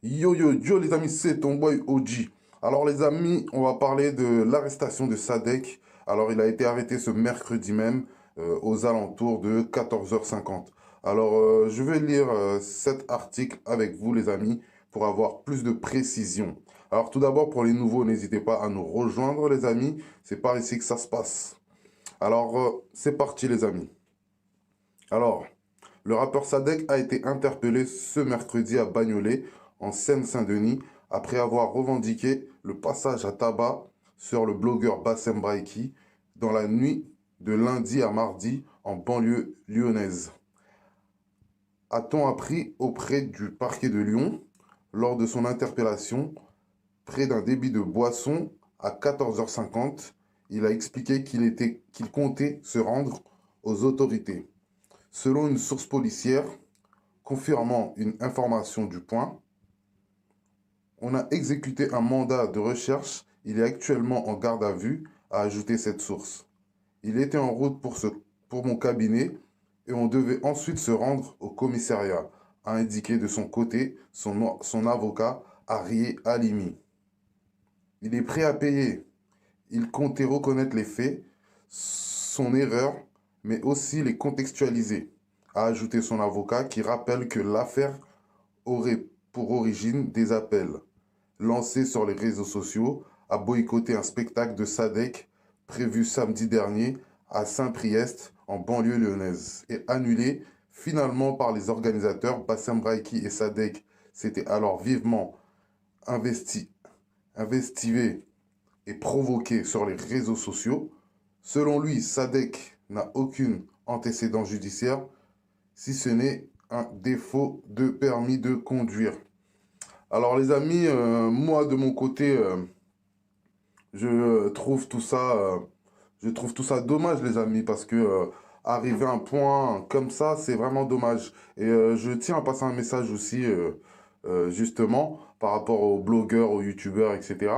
Yo yo yo les amis, c'est ton boy OG. Alors les amis, on va parler de l'arrestation de Sadek. Alors il a été arrêté ce mercredi même aux alentours de 14h50. Alors je vais lire cet article avec vous les amis pour avoir plus de précision. Alors tout d'abord pour les nouveaux, n'hésitez pas à nous rejoindre les amis. C'est par ici que ça se passe. Alors c'est parti les amis. Alors, le rappeur Sadek a été interpellé ce mercredi à Bagnolet, en Seine-Saint-Denis, après avoir revendiqué le passage à tabac sur le blogueur Bassem Braïki dans la nuit de lundi à mardi en banlieue lyonnaise. A-t-on appris auprès du parquet de Lyon, lors de son interpellation, près d'un débit de boisson à 14h50, il a expliqué qu'il comptait se rendre aux autorités. Selon une source policière, confirmant une information du Point, on a exécuté un mandat de recherche. Il est actuellement en garde à vue, a ajouté cette source. Il était en route pour mon cabinet et on devait ensuite se rendre au commissariat, a indiqué de son côté son avocat Arié Halimi. Il est prêt à payer. Il comptait reconnaître les faits, son erreur, mais aussi les contextualiser, a ajouté son avocat qui rappelle que l'affaire aurait pour origine des appels lancés sur les réseaux sociaux à boycotter un spectacle de Sadek prévu samedi dernier à Saint-Priest en banlieue lyonnaise et annulé finalement par les organisateurs. Bassem Braïki et Sadek s'étaient alors vivement investivés et provoqués sur les réseaux sociaux. Selon lui, Sadek n'a aucun antécédent judiciaire, si ce n'est un défaut de permis de conduire. Alors les amis, moi de mon côté, je trouve tout ça dommage les amis, parce que arriver à un point comme ça, c'est vraiment dommage. Et je tiens à passer un message aussi, justement, par rapport aux blogueurs, aux youtubeurs, etc.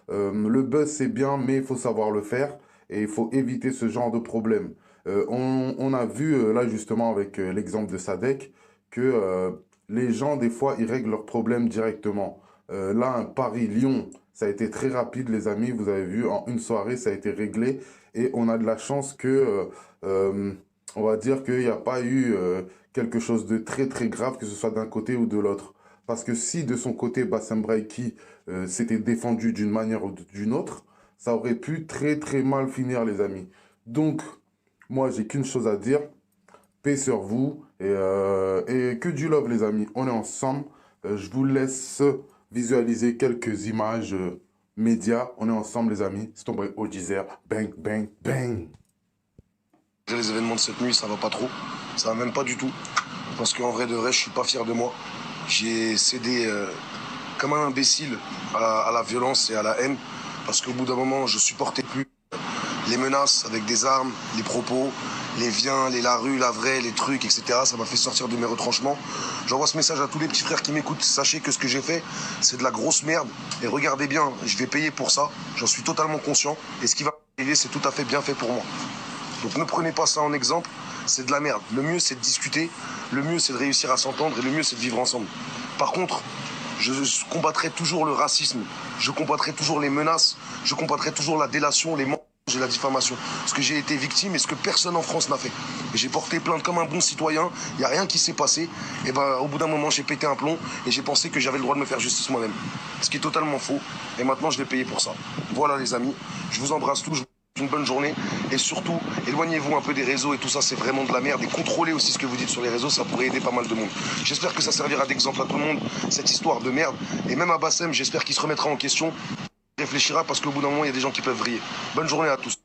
Le buzz c'est bien, mais il faut savoir le faire et il faut éviter ce genre de problème. On a vu là justement avec l'exemple de Sadek que les gens des fois ils règlent leurs problèmes directement. Là un Paris-Lyon, ça a été très rapide les amis, vous avez vu en une soirée ça a été réglé et on a de la chance que on va dire qu'il n'y a pas eu quelque chose de très très grave, que ce soit d'un côté ou de l'autre. Parce que si de son côté Bassem Braïki s'était défendu d'une manière ou d'une autre, ça aurait pu très très mal finir les amis. Donc moi, j'ai qu'une chose à dire. Paix sur vous. Et que du love, les amis. On est ensemble. Je vous laisse visualiser quelques images médias. On est ensemble, les amis. C'est ton boy Odizer. Bang, bang, bang. Les événements de cette nuit, ça va pas trop. Ça va même pas du tout. Parce qu'en vrai de vrai, je suis pas fier de moi. J'ai cédé comme un imbécile à la violence et à la haine. Parce qu'au bout d'un moment, je supportais plus les menaces avec des armes, les propos, les viens, les la rue, la vraie, les trucs, etc. Ça m'a fait sortir de mes retranchements. J'envoie ce message à tous les petits frères qui m'écoutent. Sachez que ce que j'ai fait, c'est de la grosse merde. Et regardez bien, je vais payer pour ça. J'en suis totalement conscient. Et ce qui va arriver, c'est tout à fait bien fait pour moi. Donc ne prenez pas ça en exemple. C'est de la merde. Le mieux, c'est de discuter. Le mieux, c'est de réussir à s'entendre. Et le mieux, c'est de vivre ensemble. Par contre, je combattrai toujours le racisme. Je combattrai toujours les menaces. Je combattrai toujours la délation, les mensonges et la diffamation. Parce que j'ai été victime et ce que personne en France n'a fait. Et j'ai porté plainte comme un bon citoyen. Il n'y a rien qui s'est passé. Et ben, au bout d'un moment, j'ai pété un plomb et j'ai pensé que j'avais le droit de me faire justice moi-même. Ce qui est totalement faux. Et maintenant, je vais payer pour ça. Voilà les amis. Je vous embrasse tous. Je vous souhaite une bonne journée. Et surtout, éloignez-vous un peu des réseaux et tout ça. C'est vraiment de la merde. Et contrôlez aussi ce que vous dites sur les réseaux. Ça pourrait aider pas mal de monde. J'espère que ça servira d'exemple à tout le monde. Cette histoire de merde. Et même à Bassem, j'espère qu'il se remettra en question. Réfléchira parce qu'au bout d'un moment, il y a des gens qui peuvent vriller. Bonne journée à tous.